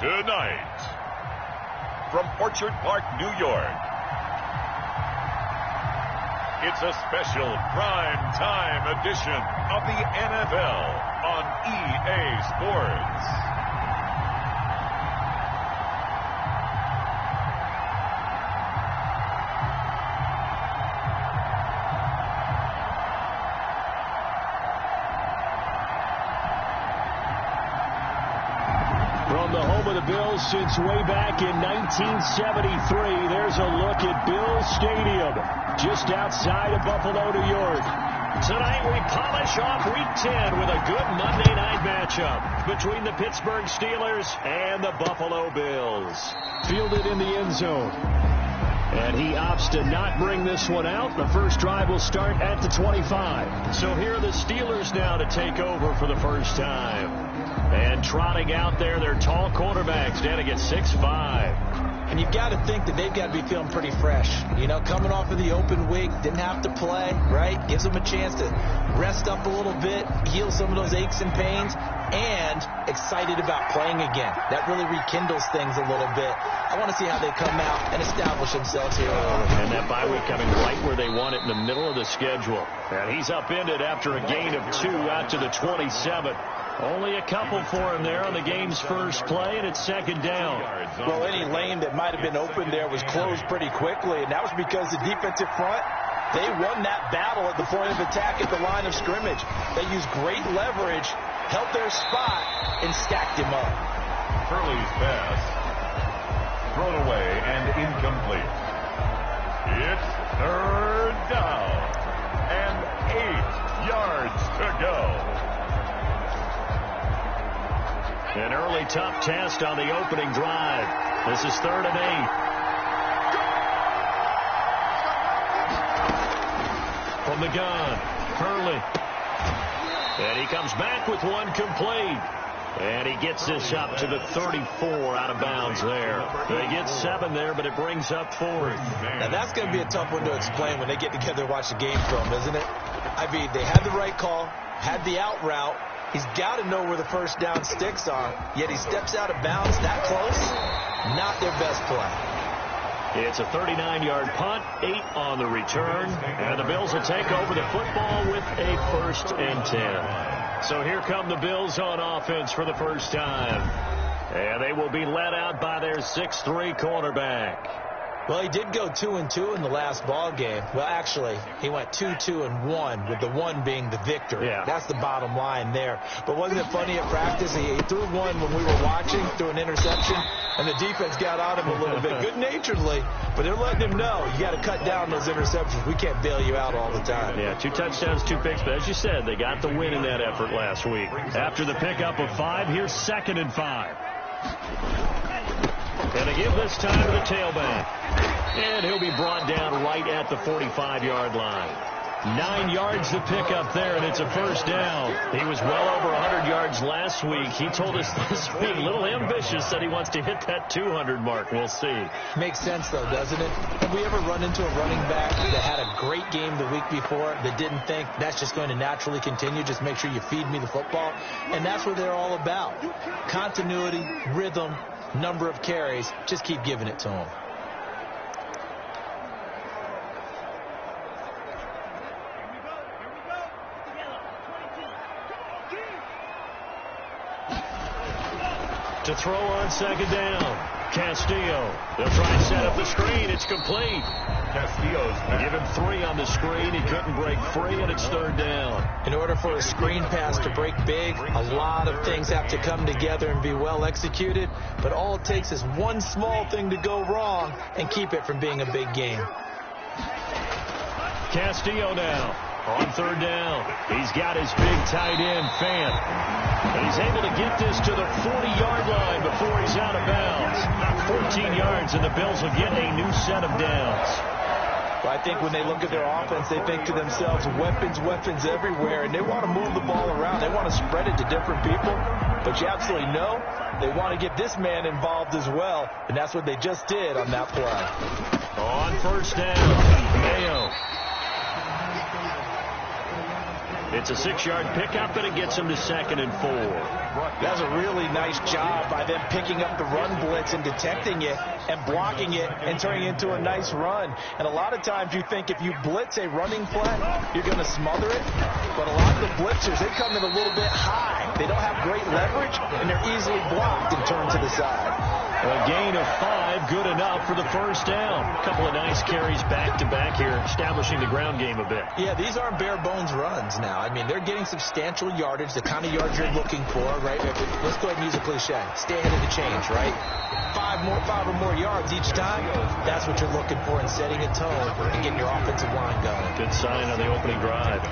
Tonight, from Orchard Park, New York, it's a special prime time edition of the NFL on EA Sports. From the home of the Bills since way back in 1973, there's a look at Bills Stadium, just outside of Buffalo, New York. Tonight we polish off Week 10 with a good Monday night matchup between the Pittsburgh Steelers and the Buffalo Bills. Fielded in the end zone. And he opts to not bring this one out. The first drive will start at the 25. So here are the Steelers now to take over for the first time. And trotting out there, their tall quarterbacks standing at 6'5". And you've got to think that they've got to be feeling pretty fresh. You know, coming off of the open week, didn't have to play, right? Gives them a chance to rest up a little bit, heal some of those aches and pains, and excited about playing again. That really rekindles things a little bit. I want to see how they come out and establish themselves here early. And that bye week coming right where they want it, in the middle of the schedule. And he's upended after a gain of 2 out to the 27. Only a couple for him there on the game's first play, and it's second down. Well, any lane that might have been open there was closed pretty quickly, and that was because the defensive front, they won that battle at the point of attack at the line of scrimmage. They used great leverage, held their spot, and stacked him up. Hurley's pass, thrown away and incomplete. It's third down and 8 yards to go. An early tough test on the opening drive. This is 3rd and 8. From the gun, Hurley. And he comes back with one complete. And he gets this up to the 34 out of bounds there. They get 7 there, but it brings up 4th. Now that's going to be a tough one to explain when they get together and watch the game film, isn't it? I mean, they had the right call, had the out route. He's got to know where the first down sticks are, yet he steps out of bounds that close. Not their best play. It's a 39-yard punt, 8 on the return, and the Bills will take over the football with a 1st and 10. So here come the Bills on offense for the first time, and they will be led out by their 6'3" quarterback. Well, he did go 2-2 in the last ball game. Well, actually, he went 2-2-1, with the 1 being the victory. Yeah. That's the bottom line there. But wasn't it funny at practice? He threw one when we were watching, threw an interception, and the defense got on him a little bit, good-naturedly. But they're letting him know, you got to cut down those interceptions. We can't bail you out all the time. Yeah, 2 touchdowns, 2 picks. But as you said, they got the win in that effort last week. After the pickup of 5, here's 2nd and 5. And they give this time to the tailback. And he'll be brought down right at the 45-yard line. 9 yards to pick up there, and it's a first down. He was well over 100 yards last week. He told us this week, a little ambitious, that he wants to hit that 200 mark. We'll see. Makes sense, though, doesn't it? Have we ever run into a running back that had a great game the week before that didn't think that's just going to naturally continue, just make sure you feed me the football? And that's what they're all about. Continuity, rhythm, number of carries. Just keep giving it to them. To throw on 2nd down, Castillo. They'll try and set up the screen. It's complete. Castillo's give him 3 on the screen. He couldn't break free, and it's 3rd down. In order for a screen pass to break big, a lot of things have to come together and be well executed. But all it takes is one small thing to go wrong and keep it from being a big game. Castillo now on 3rd down. He's got his big tight end, Fant. And he's able to get this to the 40-yard line before he's out of bounds. 14 yards, and the Bills will get a new set of downs. Well, I think when they look at their offense, they think to themselves, weapons, weapons everywhere, and they want to move the ball around. They want to spread it to different people. But you absolutely know they want to get this man involved as well, and that's what they just did on that play. On 1st down, Mayo. It's a 6-yard pickup, and it gets him to 2nd and 4. That's a really nice job by them picking up the run blitz and detecting it and blocking it and turning it into a nice run. And a lot of times you think if you blitz a running play, you're going to smother it. But a lot of the blitzers, they come in a little bit high. They don't have great leverage, and they're easily blocked and turned to the side. A gain of 5, good enough for the first down. A couple of nice carries back-to-back here, establishing the ground game a bit. Yeah, these aren't bare-bones runs now. I mean, they're getting substantial yardage, the kind of yards you're looking for, right? Let's go ahead and use a cliche. Stay ahead of the change, right? 5 or more yards each time. That's what you're looking for in setting a tone and getting your offensive line going. Good sign on the opening drive.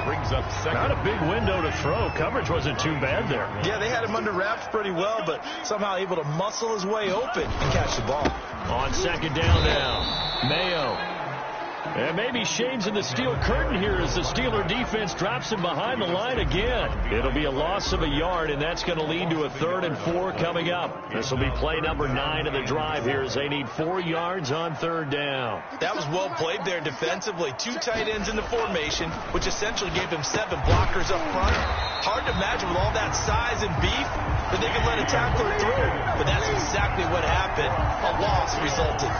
Brings up 2nd. Not a big window to throw. Coverage wasn't too bad there. Yeah, they had him under wraps pretty well, but somehow able to muscle his way open and catch the ball. On 2nd down now, Mayo. And maybe shades in the steel curtain here as the Steeler defense drops him behind the line again. It'll be a loss of a yard, and that's going to lead to a 3rd and 4 coming up. This will be play number 9 of the drive here as they need 4 yards on 3rd down. That was well played there defensively. 2 tight ends in the formation, which essentially gave them 7 blockers up front. Hard to imagine with all that size and beef that they could let a tackler through. But that's exactly what happened. A loss resulted.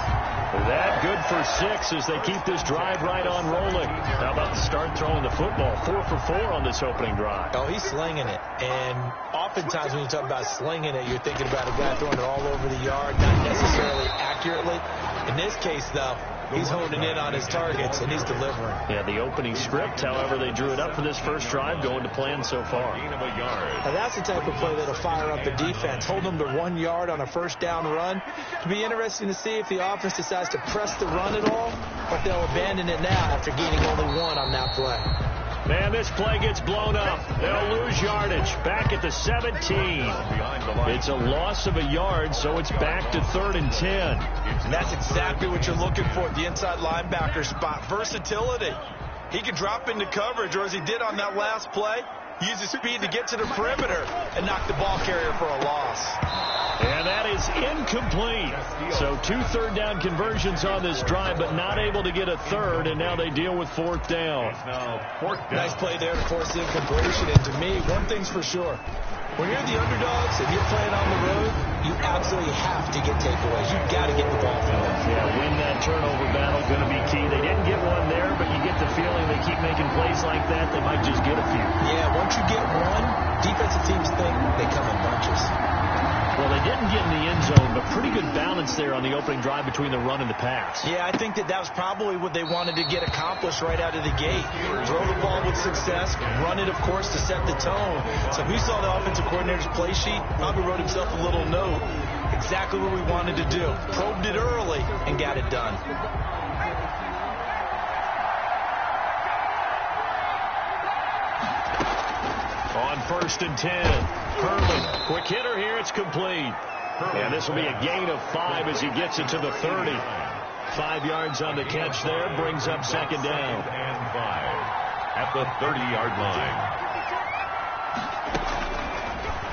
That good for 6 as they keep this drive right on rolling. How about the start throwing the football? 4 for 4 on this opening drive. Oh, he's slinging it. And oftentimes when you talk about slinging it, you're thinking about a guy throwing it all over the yard, not necessarily accurately. In this case, though, he's honing in on his targets, and he's delivering. Yeah, the opening script, however, they drew it up for this first drive, going to plan so far. Now, that's the type of play that'll fire up the defense. Hold them to 1 yard on a first down run. It'll be interesting to see if the offense decides to press the run at all, or if they'll abandon it now after gaining only 1 on that play. Man, this play gets blown up. They'll lose yardage. Back at the 17. It's a loss of a yard, so it's back to 3rd and 10. And that's exactly what you're looking for at the inside linebacker spot. Versatility. He can drop into coverage, or as he did on that last play, use his speed to get to the perimeter and knock the ball carrier for a loss. And that is incomplete. So 2 3rd down conversions on this drive, but not able to get a 3rd, and now they deal with 4th down. Nice play there to force the incompletion. And to me, one thing's for sure. When you're the underdogs and you're playing on the road, you absolutely have to get takeaways. You've got to get the ball from them. Yeah, win that turnover battle, going to be key. They didn't get one there, but you get the feeling they keep making plays like that, they might just get a few. Yeah, once you get one, defensive teams think they come in bunches. Well, they didn't get in the end zone, but pretty good balance there on the opening drive between the run and the pass. Yeah, I think that was probably what they wanted to get accomplished right out of the gate. Throw the ball with success, run it, of course, to set the tone. So if we saw the offensive coordinator's play sheet, probably wrote himself a little note. Exactly what we wanted to do. Probed it early and got it done. On 1st and 10. Hurley, quick hitter here, it's complete. And this will be a gain of 5 as he gets it to the 30. 5 yards on the catch there, brings up 2nd down. And 5 at the 30-yard line.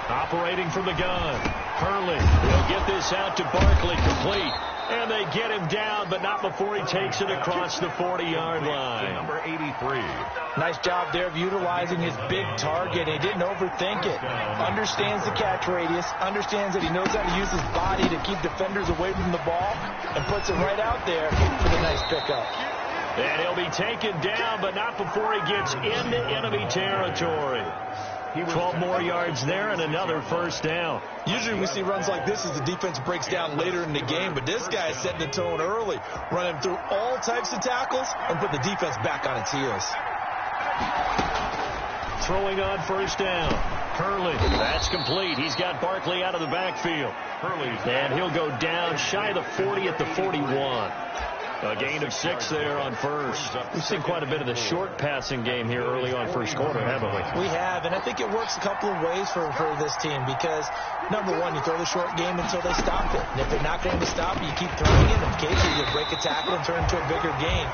Operating from the gun. Hurley will get this out to Barkley, complete. And they get him down, but not before he takes it across the 40-yard line. Number 83. Nice job there of utilizing his big target. He didn't overthink it. Understands the catch radius. Understands that he knows how to use his body to keep defenders away from the ball. And puts it right out there for the nice pickup. And he'll be taken down, but not before he gets into enemy territory. 12 more yards there and another first down. Usually we see runs like this as the defense breaks down later in the game, but this guy is setting the tone early, running through all types of tackles and put the defense back on its heels. Throwing on first down. Hurley, that's complete. He's got Barkley out of the backfield. Hurley, and he'll go down shy of the 40 at the 41. A gain of 6 there on first. We've seen quite a bit of the short passing game here early on first quarter, haven't we? We have, and I think it works a couple of ways for this team because, number one, you throw the short game until they stop it. And if they're not going to stop it, you keep throwing it. And occasionally you break a tackle and turn it into a bigger gain.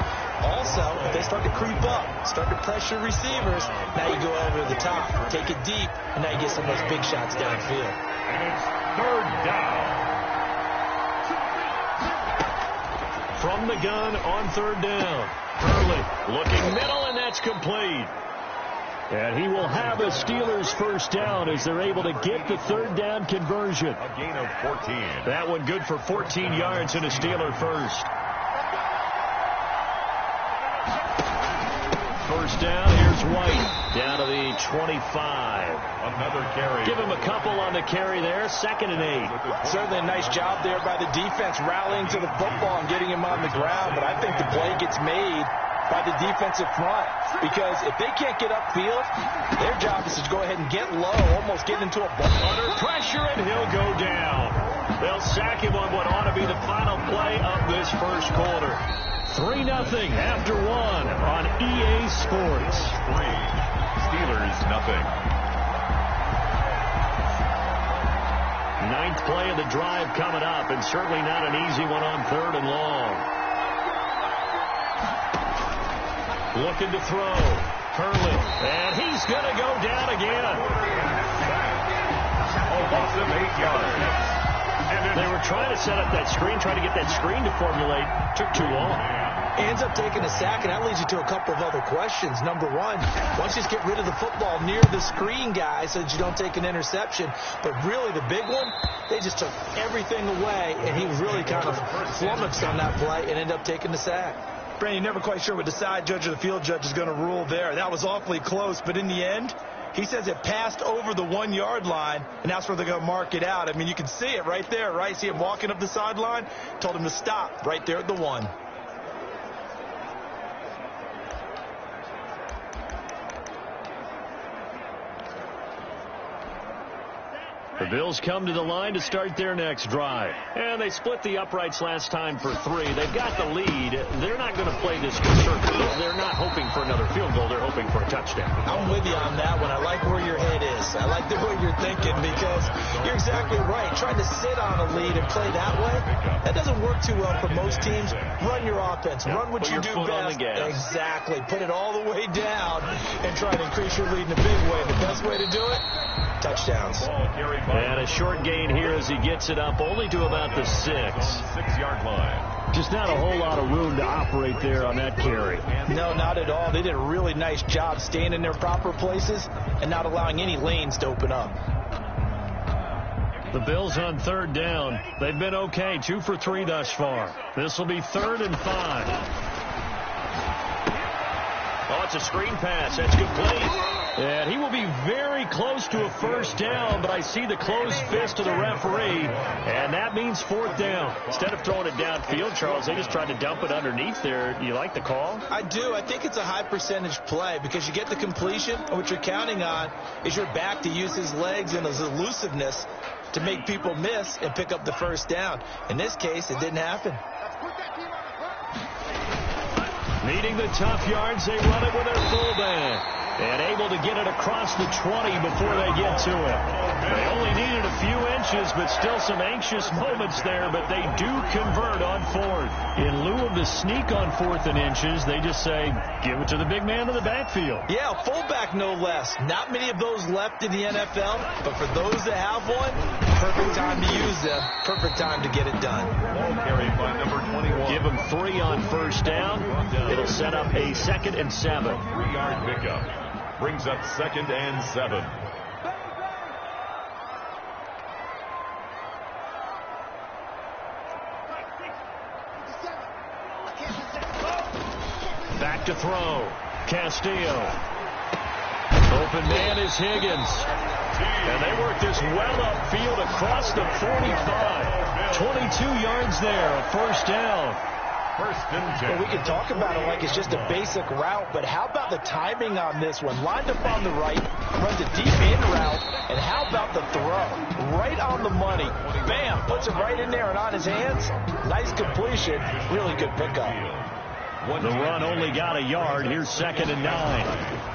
Also, if they start to creep up, start to pressure receivers, now you go over the top, take it deep, and now you get some of those big shots downfield. And it's 3rd down. From the gun on 3rd down. Hurley looking middle, and that's complete. And he will have a Steelers first down as they're able to get the third down conversion. A gain of 14. That one good for 14 yards and a Steeler first. First down, here's White down to the 25. Another carry. Give him a couple on the carry there. 2nd and 8. Certainly a nice job there by the defense rallying to the football and getting him on the ground. But I think the play gets made by the defensive front, because if they can't get upfield, their job is to go ahead and get low, almost get into a ball. Under pressure, and he'll go down. They'll sack him on what ought to be the final play of this first quarter. 3-0 after 1 on EA Sports. 3. Steelers nothing. 9th play of the drive coming up, and certainly not an easy one on 3rd and long. Looking to throw. Hurley. And he's going to go down again. Offensive 8 yards. And they were trying to set up that screen, trying to get that screen to formulate. Took too long. He ends up taking a sack, and that leads you to a couple of other questions. Number one, why don't you just get rid of the football near the screen guy so that you don't take an interception? But really, the big one, they just took everything away, and he really kind of flummoxed on that play and ended up taking the sack. Brandon, you're never quite sure what the side judge or the field judge is going to rule there. That was awfully close, but in the end, he says it passed over the 1-yard line, and that's where they're going to mark it out. I mean, you can see it right there, right? See him walking up the sideline? Told him to stop right there at the 1. The Bills come to the line to start their next drive. And they split the uprights last time for 3. They've got the lead. They're not going to play this conservative. They're not hoping for another field goal. They're hoping for a touchdown. I'm with you on that one. I like where your head is. I like the way you're thinking, because you're exactly right. Trying to sit on a lead and play that way, that doesn't work too well for most teams. Run your offense. Run what you do best. Exactly. Put it all the way down and try to increase your lead in a big way. The best way to do it, touchdowns. And a short gain here as he gets it up only to about the 6. 6-yard line. Just not a whole lot of room to operate there on that carry. No, not at all. They did a really nice job staying in their proper places and not allowing any lanes to open up. The Bills on 3rd down. They've been okay. 2 for 3 thus far. This will be 3rd and 5. Oh, it's a screen pass. That's complete. And he will be very close to a first down, but I see the closed fist of the referee, and that means 4th down. Instead of throwing it downfield, Charles, they just tried to dump it underneath there. Do you like the call? I do. I think it's a high percentage play, because you get the completion, and what you're counting on is your back to use his legs and his elusiveness to make people miss and pick up the first down. In this case, it didn't happen. Needing the tough yards, they run it with their fullback. And able to get it across the 20 before they get to it. They only needed a few inches, but still some anxious moments there, but they do convert on 4th. In lieu of the sneak on 4th and inches, they just say, give it to the big man in the backfield. Yeah, fullback no less. Not many of those left in the NFL, but for those that have one, perfect time to use them. Perfect time to get it done. Carried by number 21. Give them 3 on first down. It'll set up a 2nd and 7. 3-yard pickup. Brings up 2nd and 7. Back to throw. Castillo. Open man is Higgins. And they work this well upfield across the 45. 22 yards there, a first down. First and 10. Well, we can talk about it like it's just a basic route, but how about the timing on this one? Lined up on the right, runs a deep in route, and how about the throw? Right on the money. Bam, puts it right in there and on his hands. Nice completion. Really good pickup. The run only got a yard. Here's 2nd and 9.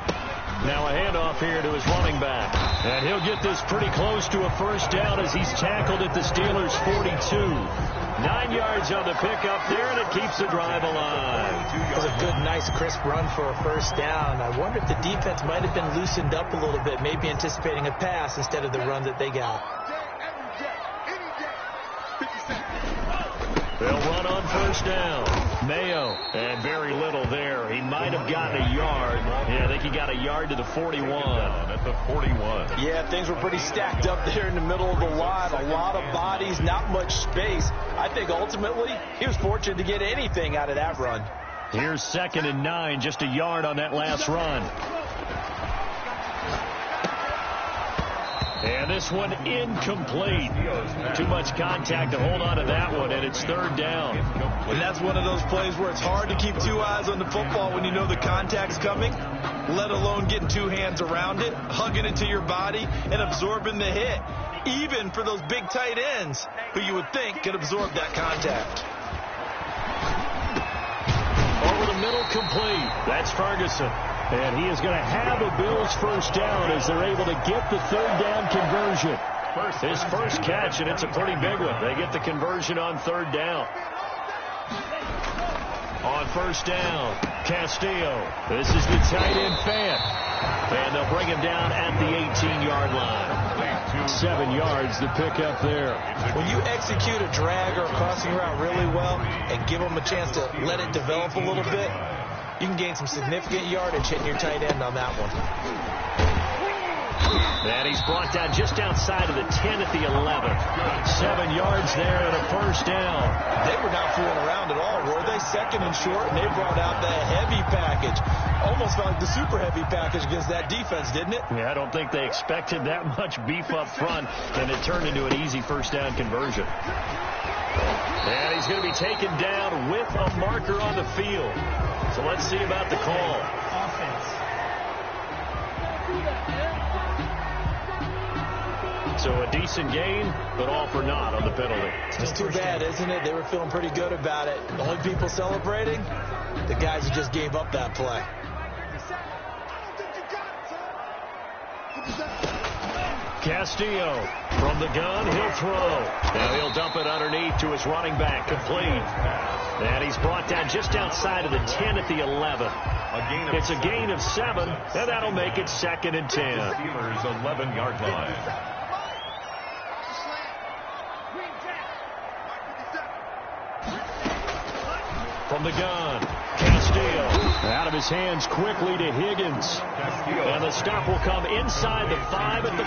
Now a handoff here to his running back. And he'll get this pretty close to a first down as he's tackled at the Steelers' 42. 9 yards on the pickup there, and it keeps the drive alive. It was a good, nice, crisp run for a first down. I wonder if the defense might have been loosened up a little bit, maybe anticipating a pass instead of the run that they got. They'll run on first down. Mayo, and very little there. He might have gotten a yard. Yeah, I think he got a yard to the 41. At the 41. Yeah, things were pretty stacked up there in the middle of the line. A lot of bodies, not much space. I think ultimately he was fortunate to get anything out of that run. Here's 2nd and 9, just a yard on that last run. And this one incomplete. Too much contact to hold on to that one, and it's 3rd down. And that's one of those plays where it's hard to keep 2 eyes on the football when you know the contact's coming, let alone getting 2 hands around it, hugging it to your body, and absorbing the hit, even for those big tight ends who you would think could absorb that contact. Over the middle, complete. That's Ferguson. And he is going to have a Bills first down as they're able to get the 3rd down conversion. His first catch, and it's a pretty big one. They get the conversion on 3rd down. On first down, Castillo. This is the tight end, Fant. And they'll bring him down at the 18-yard line. 7 yards to pick up there. When you execute a drag or a crossing route really well and give them a chance to let it develop a little bit, you can gain some significant yardage hitting your tight end on that one. And he's brought down just outside of the 10 at the 11. 7 yards there and a first down. They were not fooling around at all, were they? 2nd and short, and they brought out the heavy package. Almost felt like the super heavy package against that defense, didn't it? Yeah, I don't think they expected that much beef up front, and it turned into an easy first down conversion. And he's going to be taken down with a marker on the field. So let's see about the call. So a decent gain, but all for naught on the penalty. It's too bad, isn't it? They were feeling pretty good about it. The only people celebrating, the guys who just gave up that play. Castillo from the gun, he'll throw. Now he'll dump it underneath to his running back, complete. And he's brought down just outside of the 10 at the 11. It's a gain of 7, and that'll make it 2nd and 10. Steelers' 11-yard line. From the gun, Castillo out of his hands quickly to Higgins. And the stop will come inside the 5 at the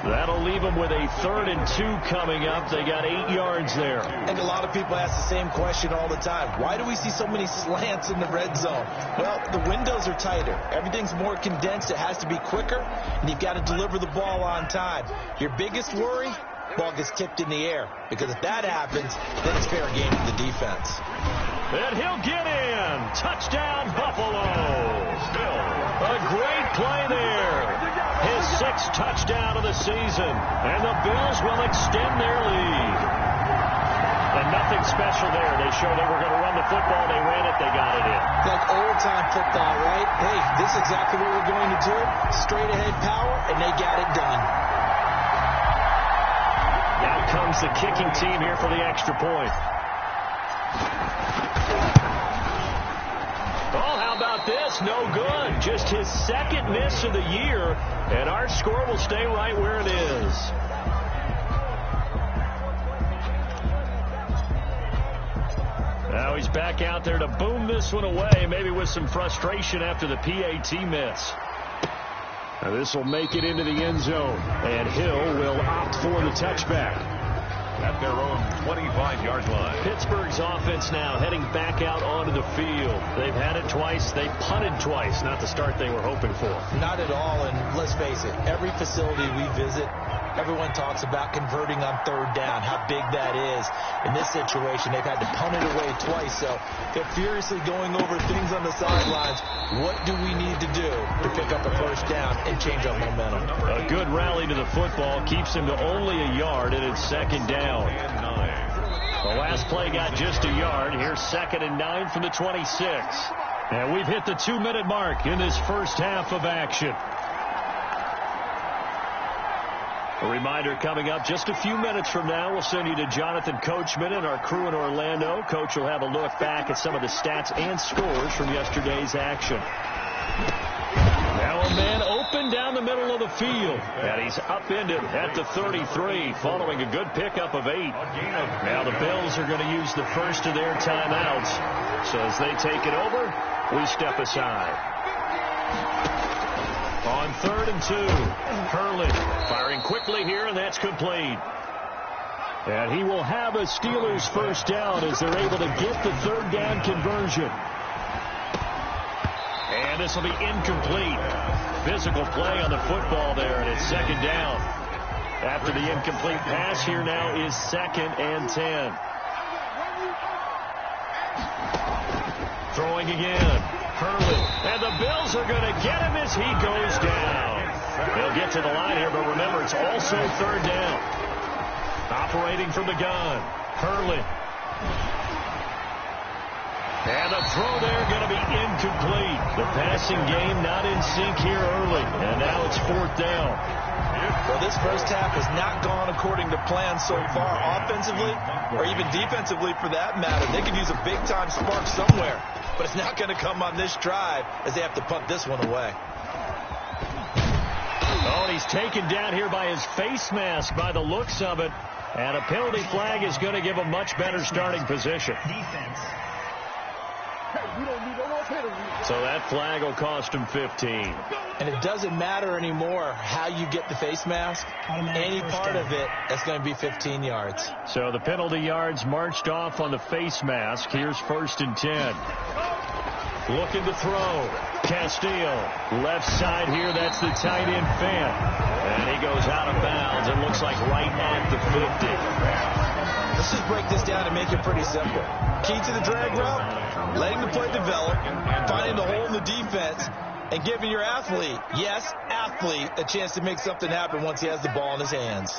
4. That'll leave them with a 3rd and 2 coming up. They got 8 yards there. And a lot of people ask the same question all the time. Why do we see so many slants in the red zone? Well, the windows are tighter. Everything's more condensed. It has to be quicker, and you've got to deliver the ball on time. Your biggest worry? Ball gets tipped in the air, because if that happens, then it's fair game for the defense. And he'll get in. Touchdown, Buffalo. Still a great play there. His 6th touchdown of the season, and the Bills will extend their lead. And nothing special there. They showed they were going to run the football. They ran it. They got it in. Like old-time football, right? Hey, this is exactly what we're going to do. Straight-ahead power, and they got it done. Now comes the kicking team here for the extra point. Oh, how about this? No good. Just his 2nd miss of the year, and our score will stay right where it is. Now he's back out there to boom this one away, maybe with some frustration after the PAT miss. Now this will make it into the end zone, and Hill will opt for the touchback. At their own 25-yard line. Pittsburgh's offense now heading back out onto the field. They've had it twice. They punted twice. Not the start they were hoping for. Not at all, and let's face it, every facility we visit, everyone talks about converting on 3rd down, how big that is. In this situation, they've had to punt it away twice, so they're furiously going over things on the sidelines. What do we need to do to pick up a first down and change our momentum? A good rally to the football keeps him to only a yard, and it's 2nd down. The last play got just a yard. Here's 2nd and 9 from the 26. And we've hit the 2-minute mark in this first half of action. A reminder coming up just a few minutes from now, we'll send you to Jonathan Coachman and our crew in Orlando. Coach will have a look back at some of the stats and scores from yesterday's action. Now a man open open down the middle of the field. And he's upended at the 33 following a good pickup of 8. Now the Bills are going to use the first of their timeouts. So as they take it over, we step aside. On 3rd and 2, Hurley firing quickly here, and that's complete. And he will have a Steelers first down as they're able to get the 3rd down conversion. And this will be incomplete. Physical play on the football there, and it's 2nd down. After the incomplete pass, here now is 2nd and 10. Throwing again. Hurley. And the Bills are going to get him as he goes down. They'll get to the line here, but remember, it's also 3rd down. Operating from the gun. Hurley. And the throw there going to be incomplete. The passing game not in sync here early. And now it's 4th down. Well, this first half has not gone according to plan so far offensively or even defensively for that matter. They could use a big-time spark somewhere, but it's not going to come on this drive as they have to punt this one away. Oh, and he's taken down here by his face mask by the looks of it. And a penalty flag is going to give a much better starting position. Defense. So that flag will cost him 15. And it doesn't matter anymore how you get the face mask. Any part of it, that's going to be 15 yards. So the penalty yards marched off on the face mask. Here's 1st and 10. Looking to throw. Castillo. Left side here, that's the tight end Fant. And he goes out of bounds. It looks like right at the 50. Let's just break this down and make it pretty simple. Key to the drag route, letting the play develop, finding the hole in the defense, and giving your athlete, yes, athlete, a chance to make something happen once he has the ball in his hands.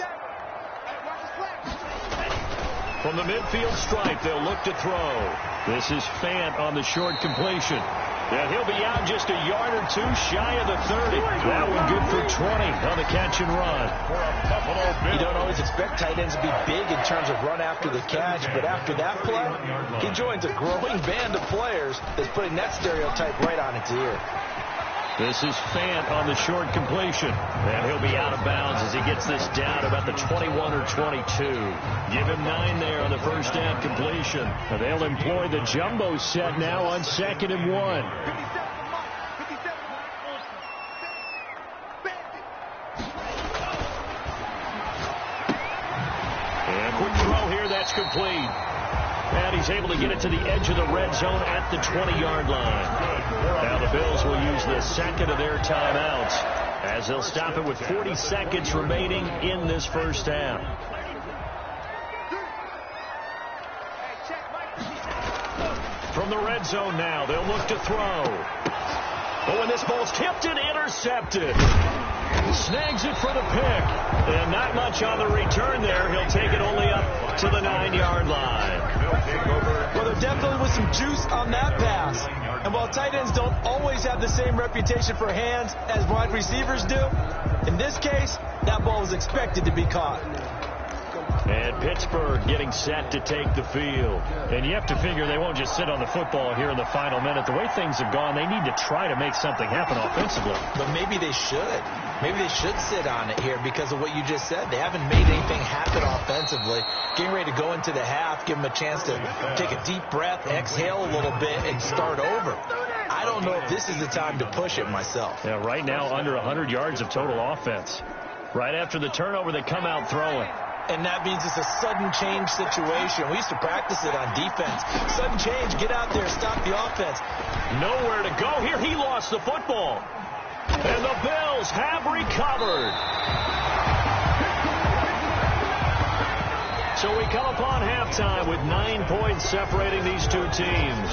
From the midfield stripe, they'll look to throw. This is Fant on the short completion. And he'll be out just a yard or two shy of the 30. That one good for 20 on the catch and run. You don't always expect tight ends to be big in terms of run after the catch, but after that play, he joins a growing band of players that's putting that stereotype right on its ear. This is Fant on the short completion. And he'll be out of bounds as he gets this down about the 21 or 22. Give him 9 there on the first down completion. And they'll employ the jumbo set now on 2nd and 1. And quick throw here, that's complete. And he's able to get it to the edge of the red zone at the 20-yard line. Now the Bills will use the 2nd of their timeouts as they'll stop it with 40 seconds remaining in this first half. From the red zone now, they'll look to throw. Oh, and this ball's tipped and intercepted. Snags it for the pick. And not much on the return there. He'll take it only up to the 9-yard line. Well, there definitely was some juice on that pass. And while tight ends don't always have the same reputation for hands as wide receivers do, in this case, that ball was expected to be caught. And Pittsburgh getting set to take the field. And you have to figure they won't just sit on the football here in the final minute. The way things have gone, they need to try to make something happen offensively. But maybe they should. Maybe they should sit on it here because of what you just said. They haven't made anything happen offensively. Getting ready to go into the half, give them a chance to take a deep breath, exhale a little bit, and start over. I don't know if this is the time to push it myself. Yeah, right now under 100 yards of total offense. Right after the turnover, they come out throwing. And that means it's a sudden change situation. We used to practice it on defense. Sudden change, get out there, stop the offense. Nowhere to go here. He lost the football. And the Bills have recovered. So we come upon halftime with 9 points separating these two teams.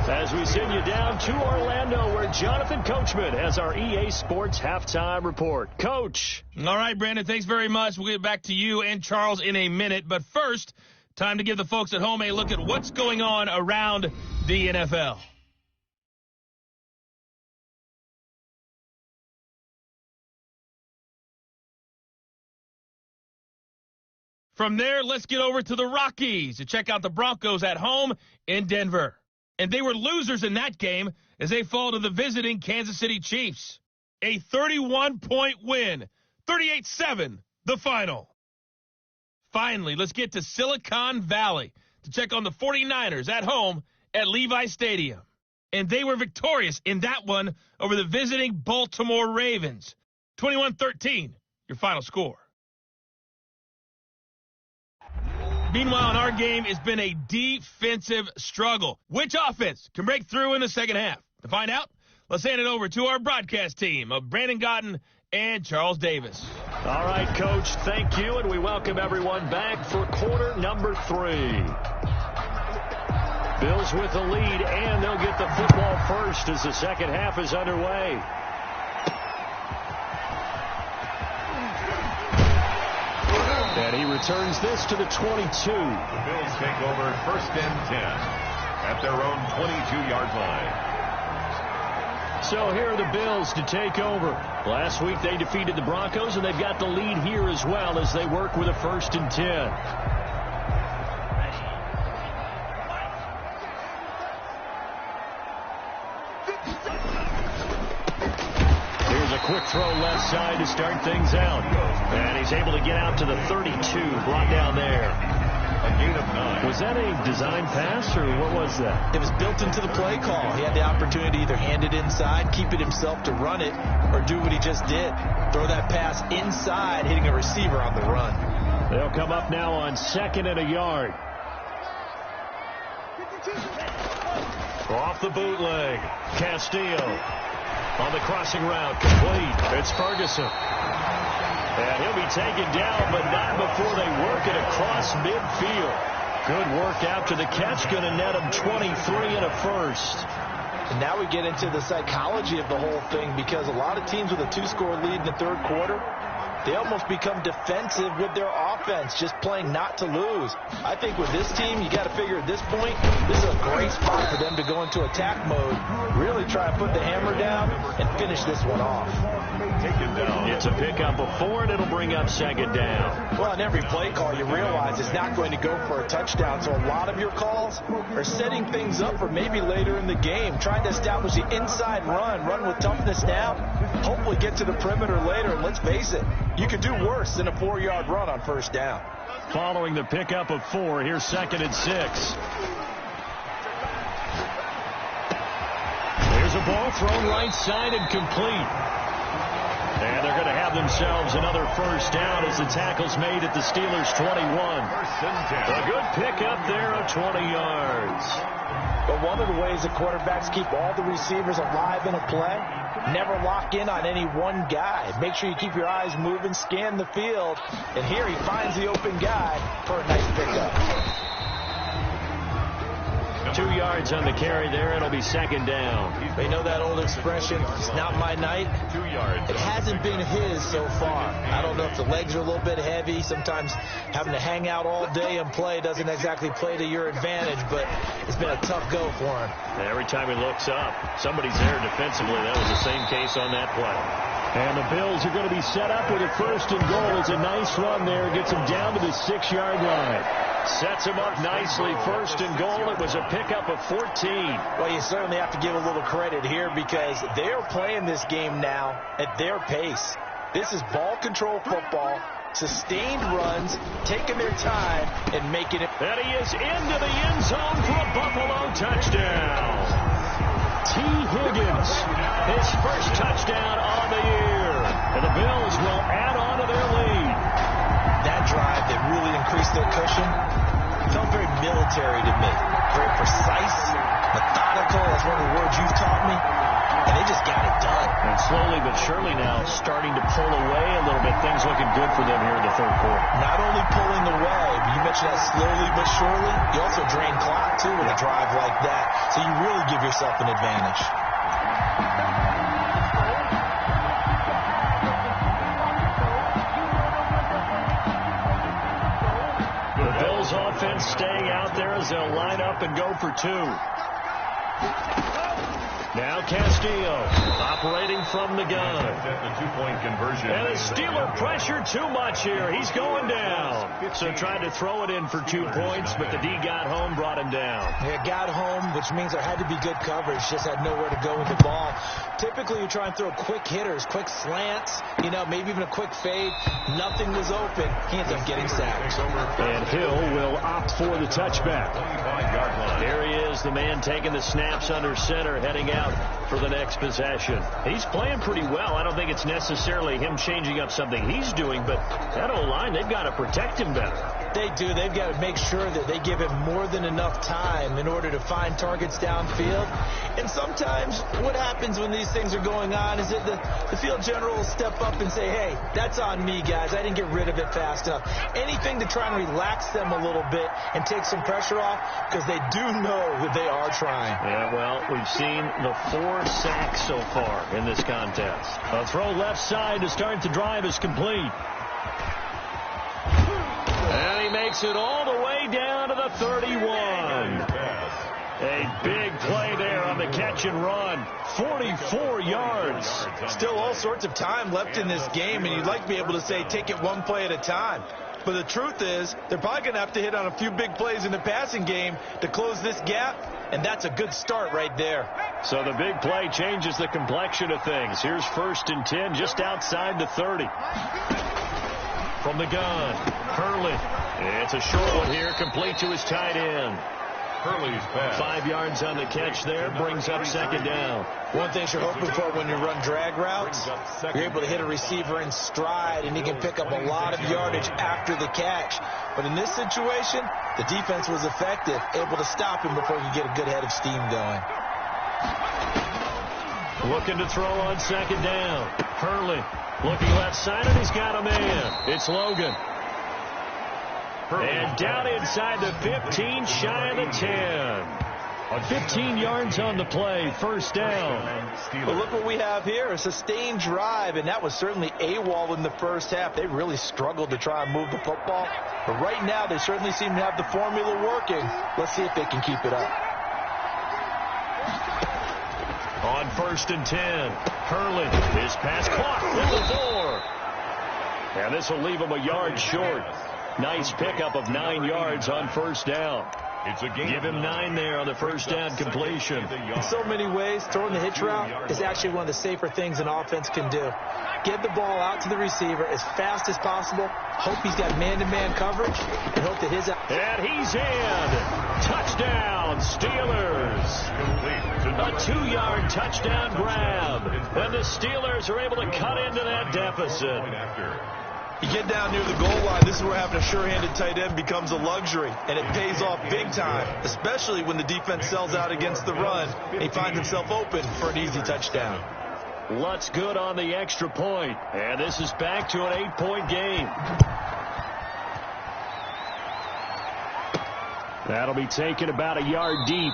As we send you down to Orlando, where Jonathan Coachman has our EA Sports Halftime Report. Coach. All right, Brandon, thanks very much. We'll get back to you and Charles in a minute. But first, time to give the folks at home a look at what's going on around the NFL. From there, let's get over to the Rockies to check out the Broncos at home in Denver. And they were losers in that game as they fall to the visiting Kansas City Chiefs. A 31-point win. 38-7, the final. Finally, let's get to Silicon Valley to check on the 49ers at home at Levi Stadium. And they were victorious in that one over the visiting Baltimore Ravens. 21-13, your final score. Meanwhile, in our game, it's been a defensive struggle. Which offense can break through in the second half? To find out, let's hand it over to our broadcast team of Brandon Godden and Charles Davis. All right, Coach, thank you, and we welcome everyone back for quarter number 3. Bills with the lead, and they'll get the football first as the second half is underway. And he returns this to the 22. The Bills take over first and 10 at their own 22-yard line. So here are the Bills to take over. Last week they defeated the Broncos, and they've got the lead here as well as they work with a first and 10. Here's a quick throw left side to start things out. And he's able to get out to the 32, brought down there. A gain of 9. Was that a design pass, or what was that? It was built into the play call. He had the opportunity to either hand it inside, keep it himself to run it, or do what he just did. Throw that pass inside, hitting a receiver on the run. They'll come up now on 2nd and a yard. Off the bootleg. Castillo on the crossing route. Complete. It's Ferguson. And he'll be taken down, but not before they work it across midfield. Good work after the catch. Going to net him 23 and a first. And now we get into the psychology of the whole thing, because a lot of teams with a 2-score lead in the third quarter, they almost become defensive with their offense, just playing not to lose. I think with this team, you got to figure at this point, this is a great spot for them to go into attack mode, really try to put the hammer down and finish this one off. Taken down. It's a pickup of 4, and it'll bring up 2nd down. Well, on every play call, you realize it's not going to go for a touchdown, so a lot of your calls are setting things up for maybe later in the game, trying to establish the inside run with toughness now, hopefully get to the perimeter later, and let's face it, you could do worse than a 4-yard run on first down. Following the pickup of 4, here's 2nd and 6. There's a ball thrown right side and complete. And they're going to have themselves another first down as the tackle's made at the Steelers' 21. First and 10. A good pickup there of 20 yards. But one of the ways that quarterbacks keep all the receivers alive in a play, never lock in on any one guy. Make sure you keep your eyes moving, scan the field, and here he finds the open guy for a nice pickup. 2 yards on the carry there. It'll be 2nd down. They know that old expression, it's not my night. 2 yards. It hasn't been his so far. I don't know if the legs are a little bit heavy. Sometimes having to hang out all day and play doesn't exactly play to your advantage, but it's been a tough go for him. Every time he looks up, somebody's there defensively. That was the same case on that play. And the Bills are going to be set up with a first and goal. It's a nice run there. Gets him down to the 6-yard line. Sets him up nicely. First and goal. It was a pickup of 14. Well, you certainly have to give a little credit here because they're playing this game now at their pace. This is ball control football, sustained runs, taking their time, and making it. And he is into the end zone for a Buffalo touchdown. T. Higgins, his first touchdown on the year. And the Bills will add on to their lead. That drive that really increased their cushion felt very military to me. Very precise, methodical, that's one of the words you've taught me. And they just got it done. And slowly but surely now starting to pull away a little bit. Things looking good for them here in the third quarter. Not only pulling away, but you mentioned that slowly but surely. You also drain clock, too, with a drive like that. So you really give yourself an advantage. The Bills offense staying out there as they'll line up and go for 2. Now Castillo operating from the gun. The two-point conversion. And the Steeler pressure too much here. He's going down. So tried to throw it in for 2 points, but the D got home, brought him down. Yeah, got home, which means there had to be good coverage. Just had nowhere to go with the ball. Typically, you try and throw quick hitters, quick slants, maybe even a quick fade. Nothing was open. He ends up getting sacked. And Hill will opt for the touchback. There he is, the man taking the snaps under center, heading out for the next possession. He's playing pretty well. I don't think it's necessarily him changing up something he's doing, but that O-line, they've got to protect him better. They do. They've got to make sure that they give him more than enough time in order to find targets downfield. And sometimes what happens when these things are going on is that the field general will step up and say, hey, that's on me, guys. I didn't get rid of it fast enough. Anything to try and relax them a little bit and take some pressure off, because they do know that they are trying. Yeah, well, we've seen the 4 sacks so far in this contest. A throw left side to start the drive is complete. And he makes it all the way down to the 31. A big play there on the catch and run. 44 yards. Still all sorts of time left in this game, and you'd like to be able to say take it one play at a time. But the truth is, they're probably going to have to hit on a few big plays in the passing game to close this gap, and that's a good start right there. So the big play changes the complexion of things. Here's 1st and 10 just outside the 30. From the gun, Hurley. It's a short one here, complete to his tight end. Hurley's pass. 5 yards on the catch there, brings up 2nd down. One thing you're hoping for when you run drag routes, you're able to hit a receiver in stride, and he can pick up a lot of yardage after the catch. But in this situation, the defense was effective, able to stop him before he could get a good head of steam going. Looking to throw on 2nd down. Hurley looking left side, and he's got a man. It's Logan. And down inside the 15, shy of the 10. 15 yards on the play, 1st down. But look what we have here, a sustained drive, and that was certainly AWOL in the first half. They really struggled to try and move the football. But right now, they certainly seem to have the formula working. Let's see if they can keep it up. On 1st and 10, Hurley, his pass caught at the 4. And this will leave him a yard short. Nice pickup of 9 yards on 1st down. It's a game. Give him 9 there on the 1st down completion. In so many ways, throwing the hitch route is actually one of the safer things an offense can do. Get the ball out to the receiver as fast as possible. Hope he's got man-to-man coverage, and hope that his... And he's in. Touchdown, Steelers. A 2-yard touchdown grab. And the Steelers are able to cut into that deficit. You get down near the goal line, this is where having a sure-handed tight end becomes a luxury, and it pays off big time, especially when the defense sells out against the run, and he finds himself open for an easy touchdown. Lutz good on the extra point, and this is back to an 8-point game. That'll be taken about a yard deep,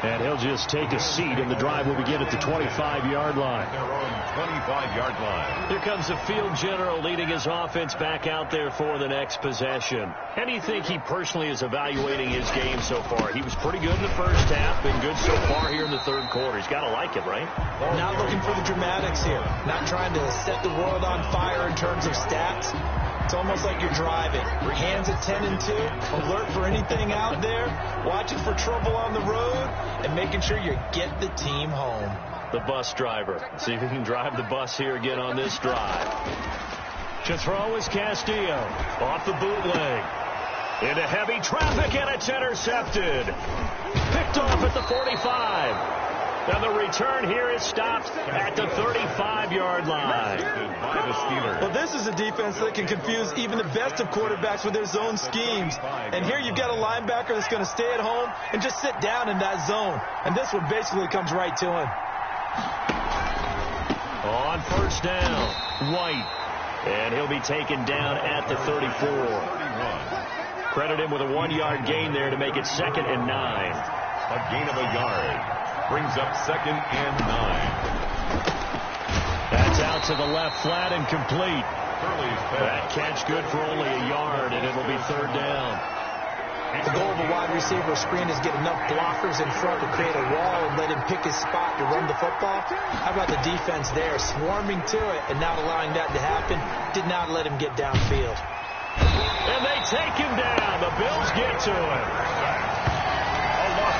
and he'll just take a seat, and the drive will begin at the 25-yard line. Their own 25-yard line. Here comes the field general leading his offense back out there for the next possession. How do you think he personally is evaluating his game so far? He was pretty good in the first half, been good so far here in the 3rd quarter. He's got to like it, right? Not looking for the dramatics here. Not trying to set the world on fire in terms of stats. It's almost like you're driving. Hands at 10 and 2, alert for anything out there, watching for trouble on the road, and making sure you get the team home. The bus driver. See if he can drive the bus here again on this drive. To throw is Castillo. Off the bootleg. Into heavy traffic, and it's intercepted. Picked off at the 45. And the return here is stopped at the 35-yard line. Well, this is a defense that can confuse even the best of quarterbacks with their zone schemes. And here you've got a linebacker that's going to stay at home and just sit down in that zone. And this one basically comes right to him. On 1st down, White. And he'll be taken down at the 34. Credit him with a 1-yard gain there to make it 2nd and 9. A gain of a yard. Brings up 2nd and 9. That's out to the left flat and complete. That catch good for only a yard, and it'll be 3rd down. The goal of a wide receiver screen is get enough blockers in front to create a wall and let him pick his spot to run the football. How about the defense there, swarming to it and not allowing that to happen? Did not let him get downfield. And they take him down. The Bills get to him.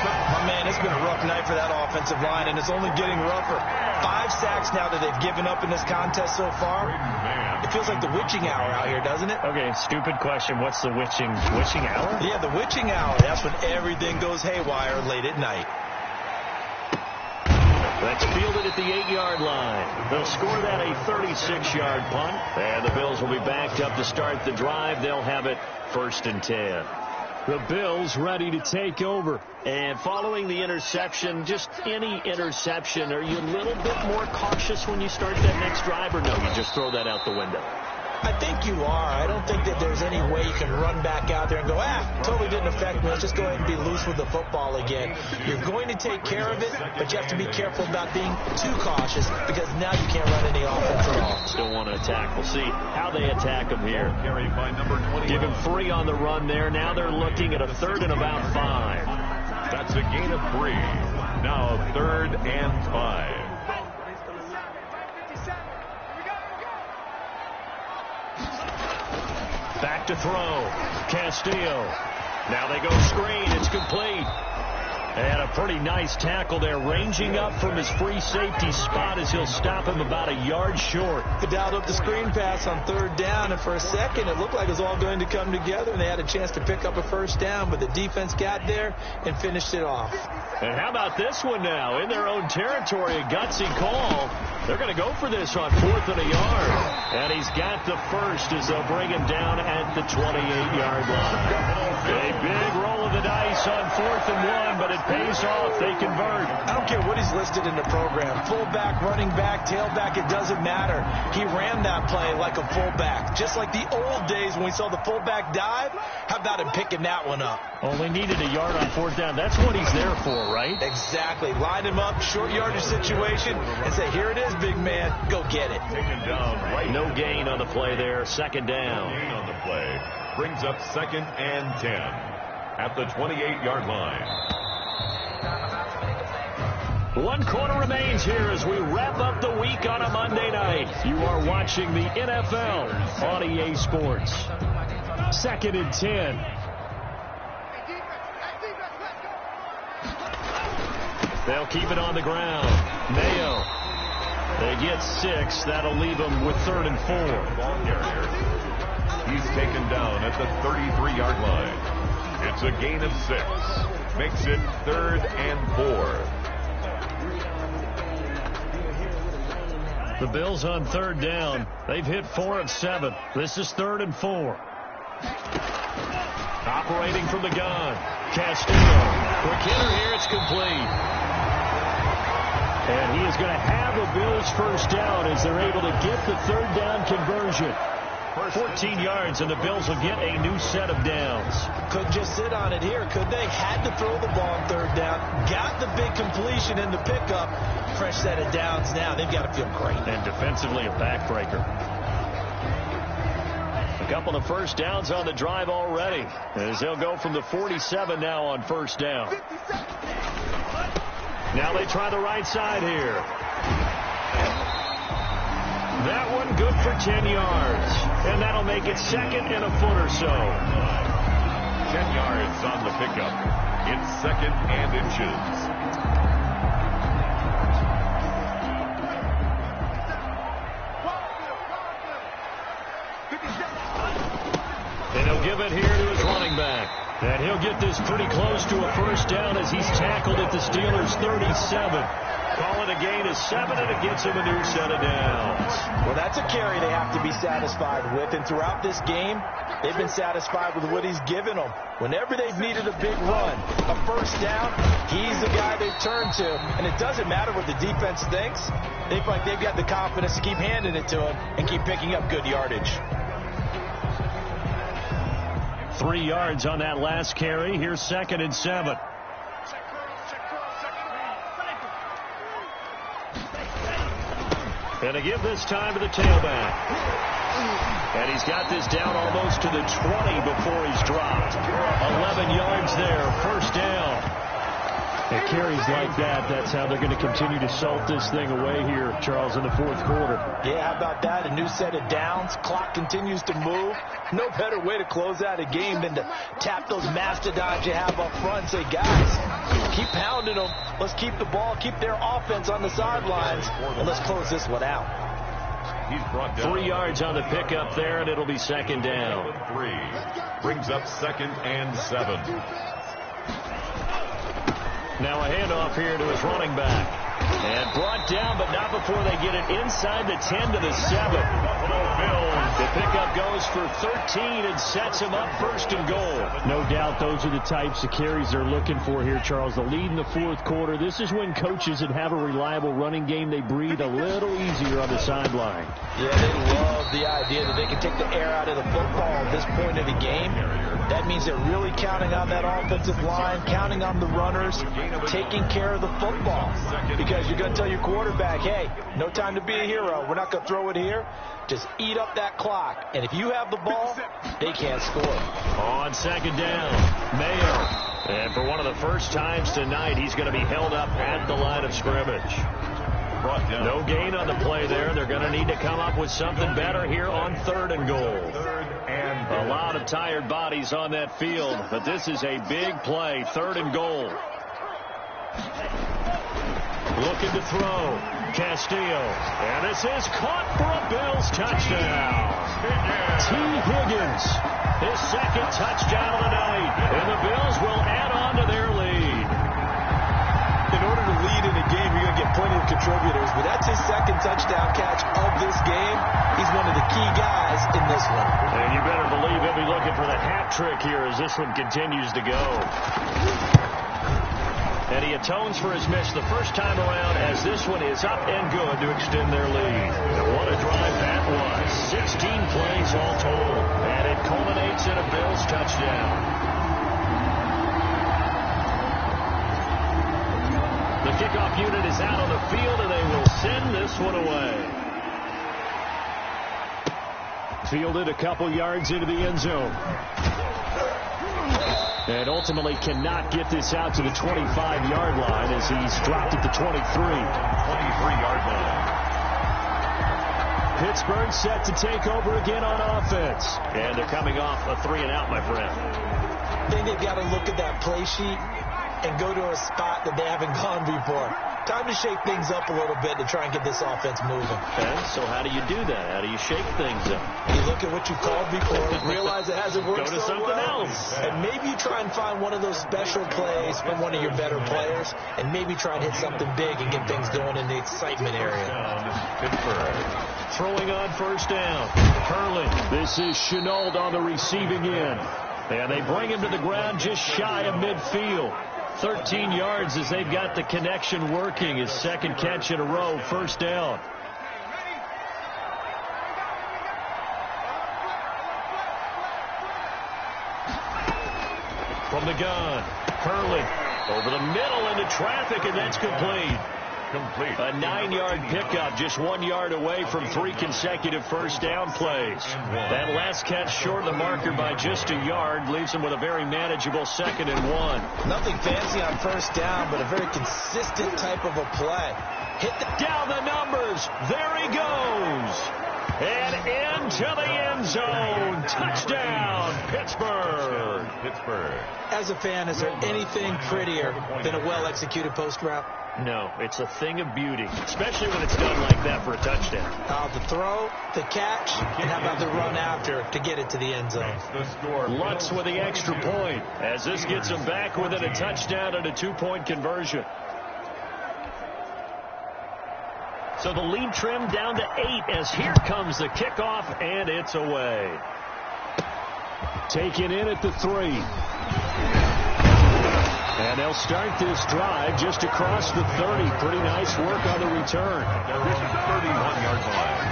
My man, it's been a rough night for that offensive line, and it's only getting rougher. 5 sacks now that they've given up in this contest so far. It feels like the witching hour out here, doesn't it? Okay, stupid question. What's the witching hour? Yeah, the witching hour. That's when everything goes haywire late at night. That's fielded at the 8-yard line. They'll score that a 36-yard punt. And the Bills will be backed up to start the drive. They'll have it 1st and 10. The Bills ready to take over. And following the interception, just any interception, are you a little bit more cautious when you start that next drive, or no, you just throw that out the window? I think you are. I don't think that there's any way you can run back out there and go, totally didn't affect me. Let's just go ahead and be loose with the football again. You're going to take care of it, but you have to be careful about being too cautious because now you can't run any offense at all. Still want to attack. We'll see how they attack him here. Give him 3 on the run there. Now they're looking at a 3rd and about 5. That's a gain of 3. Now 3rd and 5. Back to throw. Castillo. Now they go screen. It's complete. And a pretty nice tackle there, ranging up from his free safety spot as he'll stop him about a yard short. Dialed up the screen pass on 3rd down, and for a second it looked like it was all going to come together, and they had a chance to pick up a 1st down, but the defense got there and finished it off. And how about this one now? In their own territory, a gutsy call. They're going to go for this on 4th and a yard. And he's got the 1st as they'll bring him down at the 28-yard line. A big roll of the dice on 4th and 1, but it pays off. They convert. I don't care what he's listed in the program. Fullback, running back, tailback, it doesn't matter. He ran that play like a fullback. Just like the old days when we saw the fullback dive. How about him picking that one up? Only needed a yard on 4th down. That's what he's there for, right? Exactly. Line him up, short yardage situation, and say, here it is, big man. Go get it. Taken down right. No gain on the play there. 2nd down. Gain on the play. Brings up 2nd and 10 at the 28-yard line. 1 quarter remains here as we wrap up the week on a Monday night. You are watching the NFL on EA Sports. 2nd and 10. They'll keep it on the ground. Mayo. They get 6. That'll leave them with 3rd and 4. Ball carrier. He's taken down at the 33-yard line. It's a gain of 6. Makes it 3rd and 4. The Bills on 3rd down. They've hit 4 of 7. This is 3rd and 4. Operating from the gun. Castillo. Quick hitter here. It's complete. And he is going to have a Bills 1st down as they're able to get the 3rd down conversion. 14 yards, and the Bills will get a new set of downs. Couldn't just sit on it here, could they? Had to throw the ball on 3rd down. Got the big completion in the pickup. Fresh set of downs now. They've got to feel great. And defensively, a backbreaker. A couple of 1st downs on the drive already, as they'll go from the 47 now on 1st down. Now they try the right side here. That one good for 10 yards. And that'll make it 2nd and a foot or so. 10 yards on the pickup. It's 2nd and inches. And he'll give it here to his running back. And he'll get this pretty close to a 1st down as he's tackled at the Steelers' 37. Call it a gain of 7, and it gets him a new set of downs. Well, that's a carry they have to be satisfied with. And throughout this game, they've been satisfied with what he's given them. Whenever they've needed a big run, a 1st down, he's the guy they've turned to. And it doesn't matter what the defense thinks. They feel like they've got the confidence to keep handing it to him and keep picking up good yardage. 3 yards on that last carry. Here's 2nd and 7. And to give this time to the tailback. And he's got this down almost to the 20 before he's dropped. 11 yards there, first down. It carries like that. That's how they're going to continue to salt this thing away here, Charles, in the fourth quarter. Yeah, how about that? A new set of downs. Clock continues to move. No better way to close out a game than to tap those mastodons you have up front and say, guys, keep pounding them. Let's keep the ball, keep their offense on the sidelines, and let's close this one out. He's brought down 3 yards on the pickup there, and it'll be second down. 3. Brings up 2nd and 7. Now a handoff here to his running back. And brought down, but not before they get it inside the 10 to the 7. Buffalo Bills. The pickup goes for 13 and sets him up first and goal. No doubt those are the types of carries they're looking for here, Charles. The lead in the fourth quarter. This is when coaches that have a reliable running game, they breathe a little easier on the sideline. Yeah, they love the idea that they can take the air out of the football at this point of the game. That means they're really counting on that offensive line, counting on the runners, taking care of the football. Because you're going to tell your quarterback, hey, no time to be a hero. We're not going to throw it here. Just eat up that clock. And if you have the ball, they can't score. On second down, Mayo. And for one of the first times tonight, he's going to be held up at the line of scrimmage. No gain on the play there. They're going to need to come up with something better here on 3rd and goal. A lot of tired bodies on that field, but this is a big play. 3rd and goal. Looking to throw. Castillo. And this is caught for a Bills touchdown. T. Higgins. His 2nd touchdown of the night. And the Bills will add on to their lead. In order to lead in a game, you're going to get plenty of contributors, but that's his 2nd touchdown catch of this game. He's one of the key guys in this one. And you better believe he'll be looking for the hat trick here as this one continues to go. And he atones for his miss the first time around as this one is up and good to extend their lead. And what a drive that was. 16 plays all total. And it culminates in a Bills touchdown. The kickoff unit is out on the field, and they will send this one away. Fielded a couple yards into the end zone. And ultimately cannot get this out to the 25-yard line as he's dropped at the 23. 23-yard line. Pittsburgh set to take over again on offense. And they're coming off a 3-and-out, my friend. I think they've got to look at that play sheet and go to a spot that they haven't gone before. Time to shake things up a little bit to try and get this offense moving. Okay, so how do you do that? How do you shake things up? You look at what you called before, realize it hasn't worked Go to something else. and maybe you try and find one of those special plays from one of your better players, and maybe try and hit something big and get things going in the excitement area. Pittsburgh. Throwing on first down. Hurling. This is Chenault on the receiving end. And they bring him to the ground just shy of midfield. 13 yards as they've got the connection working. His 2nd catch in a row, first down. From the gun, Hurley over the middle into traffic, and that's complete. A 9-yard pickup, just 1 yard away from 3 consecutive first down plays. That last catch short of the marker by just a yard leaves him with a very manageable 2nd and 1. Nothing fancy on first down, but a very consistent type of a play. Hit down the numbers. There he goes. And into the end zone. Touchdown, Pittsburgh. As a fan, is there anything prettier than a well-executed post route? No, it's a thing of beauty, especially when it's done like that for a touchdown. The throw, the catch, and how about the run after to get it to the end zone? Lutz with the extra point as this gets him back within a touchdown and a 2-point conversion. So the lead trimmed down to 8 as here comes the kickoff, and it's away. Taken in at the 3. And they'll start this drive just across the 30. Pretty nice work on the return. This is 31 yards line.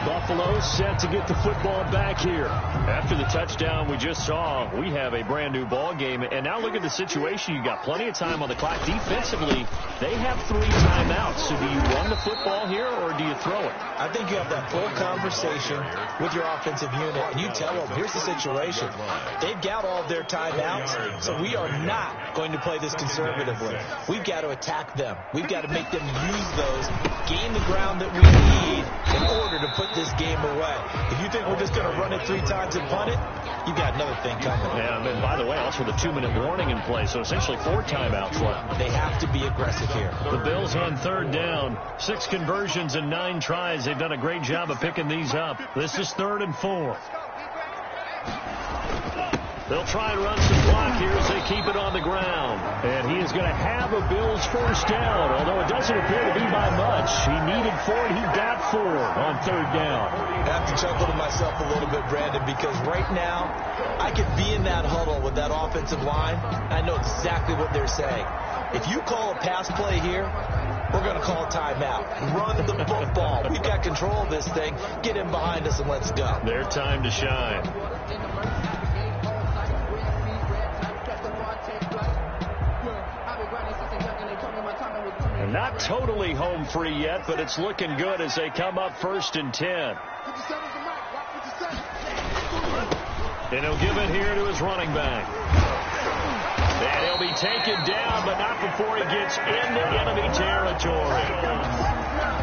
Buffalo set to get the football back here. After the touchdown we just saw, we have a brand new ball game. And now look at the situation. You got plenty of time on the clock. Defensively, they have 3 timeouts. So do you run the football here or do you throw it? I think you have that full conversation with your offensive unit, and you tell them, here's the situation. They've got all of their timeouts, so we are not going to play this conservatively. We've got to attack them. We've got to make them use those, gain the ground that we need in order to put this game away. If you think we're just going to run it 3 times and punt it, you got another thing coming. Yeah, and by the way, also the 2-minute warning in play, so essentially 4 timeouts left. They have to be aggressive here. The Bills on 3rd down. 6 conversions and 9 tries. They've done a great job of picking these up. This is 3rd and 4. They'll try and run some clock here as they keep it on the ground. And he is going to have a Bills first down, although it doesn't appear to be by much. He needed 4, and he got 4 on 3rd down. I have to chuckle to myself a little bit, Brandon, because right now I could be in that huddle with that offensive line. I know exactly what they're saying. If you call a pass play here, we're going to call a timeout. Run the football. We've got control of this thing. Get in behind us and let's go. Their time to shine. And not totally home free yet, but it's looking good as they come up 1st and 10. And he'll give it here to his running back. And he'll be taken down, but not before he gets into enemy territory.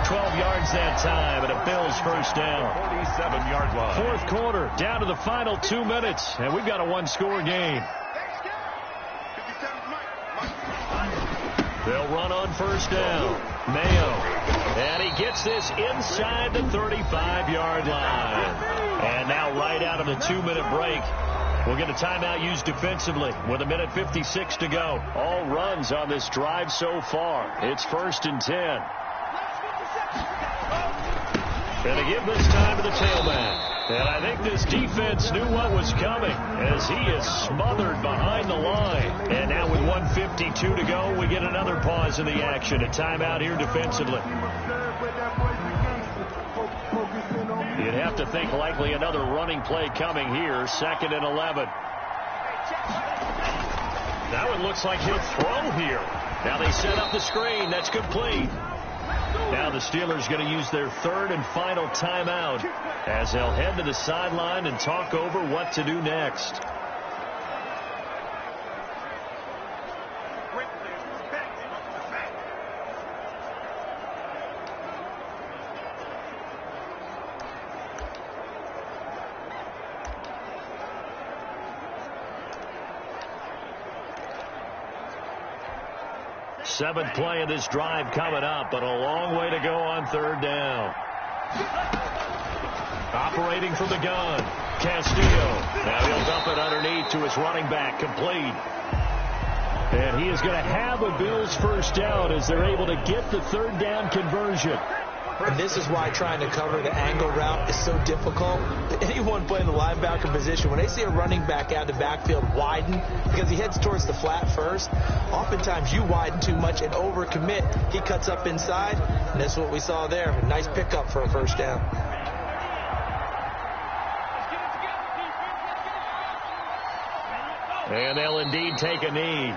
12 yards that time, and a Bills first down. 47-yard line. 4th quarter, down to the final 2 minutes, and we've got a 1-score game. They'll run on 1st down. Mayo. And he gets this inside the 35-yard line. And now right out of the 2-minute break, we'll get a timeout used defensively with 1:56 to go. All runs on this drive so far. It's 1st and 10. And they give this time to the tailback. And I think this defense knew what was coming as he is smothered behind the line. And now with 1:52 to go, we get another pause in the action. A timeout here defensively. You'd have to think likely another running play coming here. 2nd and 11. Now it looks like he'll throw here. Now they set up the screen. That's complete. Now the Steelers going to use their 3rd and final timeout as they'll head to the sideline and talk over what to do next. Seventh play of this drive coming up, but a long way to go on 3rd down. Operating from the gun, Castillo. Now he'll dump it underneath to his running back, complete. And he is going to have a Bills first down as they're able to get the 3rd down conversion. And this is why trying to cover the angle route is so difficult. Anyone playing the linebacker position, when they see a running back out of the backfield widen because he heads towards the flat first, oftentimes you widen too much and overcommit. He cuts up inside, and that's what we saw there. A nice pickup for a first down. And they'll indeed take a knee.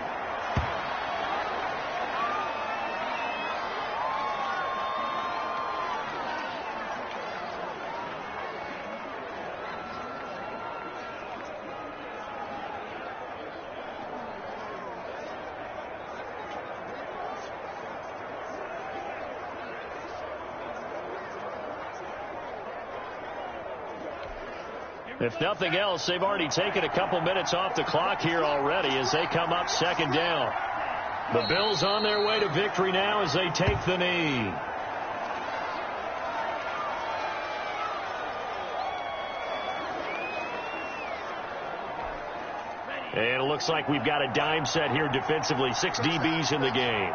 If nothing else, they've already taken a couple minutes off the clock here already as they come up 2nd down. The Bills on their way to victory now as they take the knee. And it looks like we've got a dime set here defensively. 6 DBs in the game.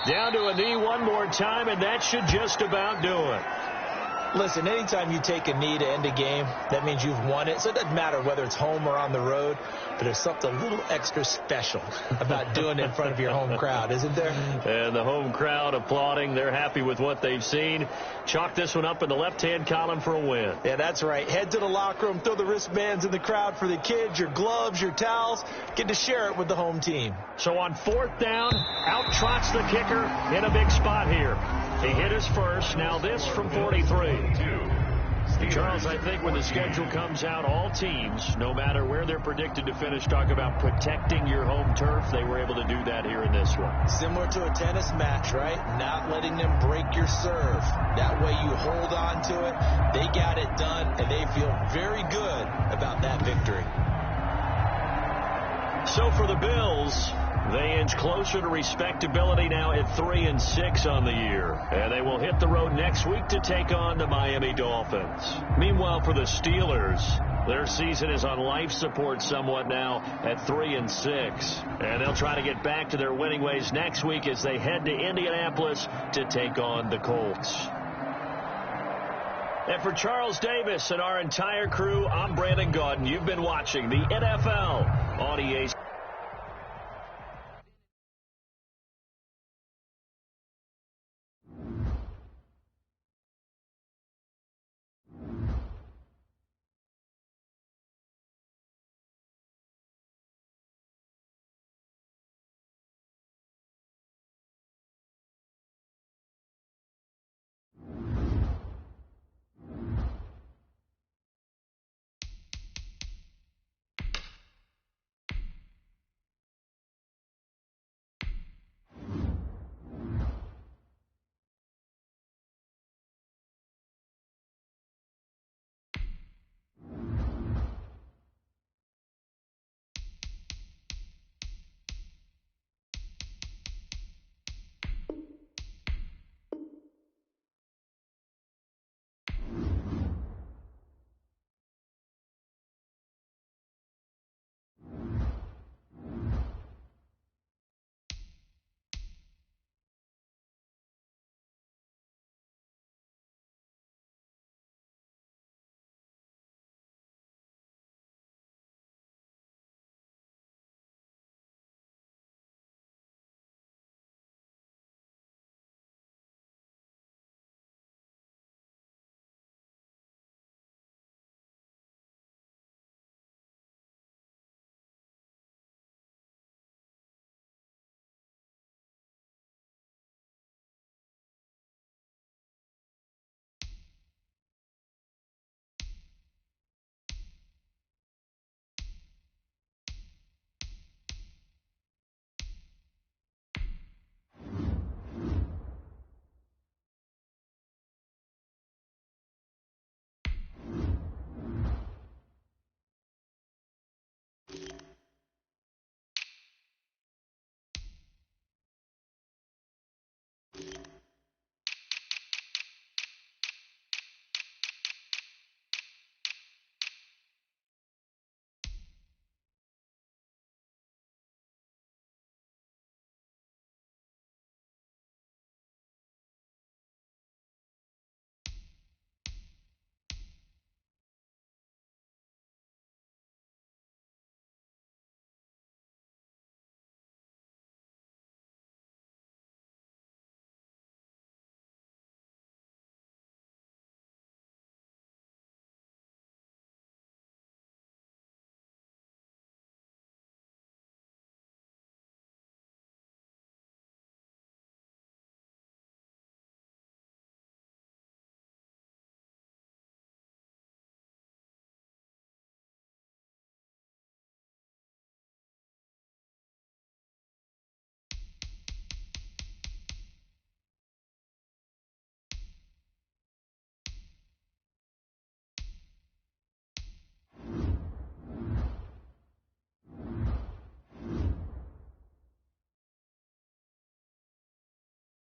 Down to a knee one more time, and that should just about do it. Listen, anytime you take a knee to end a game, that means you've won it. So it doesn't matter whether it's home or on the road, but there's something a little extra special about doing it in front of your home crowd, isn't there? And the home crowd applauding. They're happy with what they've seen. Chalk this one up in the left-hand column for a win. Yeah, that's right. Head to the locker room, throw the wristbands in the crowd for the kids, your gloves, your towels. Get to share it with the home team. So on 4th down, out trots the kicker in a big spot here. He hit his first. Now this from 43. Charles, I think when the schedule comes out, all teams, no matter where they're predicted to finish, talk about protecting your home turf. They were able to do that here in this one. Similar to a tennis match, right? Not letting them break your serve. That way you hold on to it. They got it done, and they feel very good about that victory. So for the Bills, they inch closer to respectability now at 3-6 on the year. And they will hit the road next week to take on the Miami Dolphins. Meanwhile, for the Steelers, their season is on life support somewhat now at 3-6. And they'll try to get back to their winning ways next week as they head to Indianapolis to take on the Colts. And for Charles Davis and our entire crew, I'm Brandon Gaudin. You've been watching the NFL on EA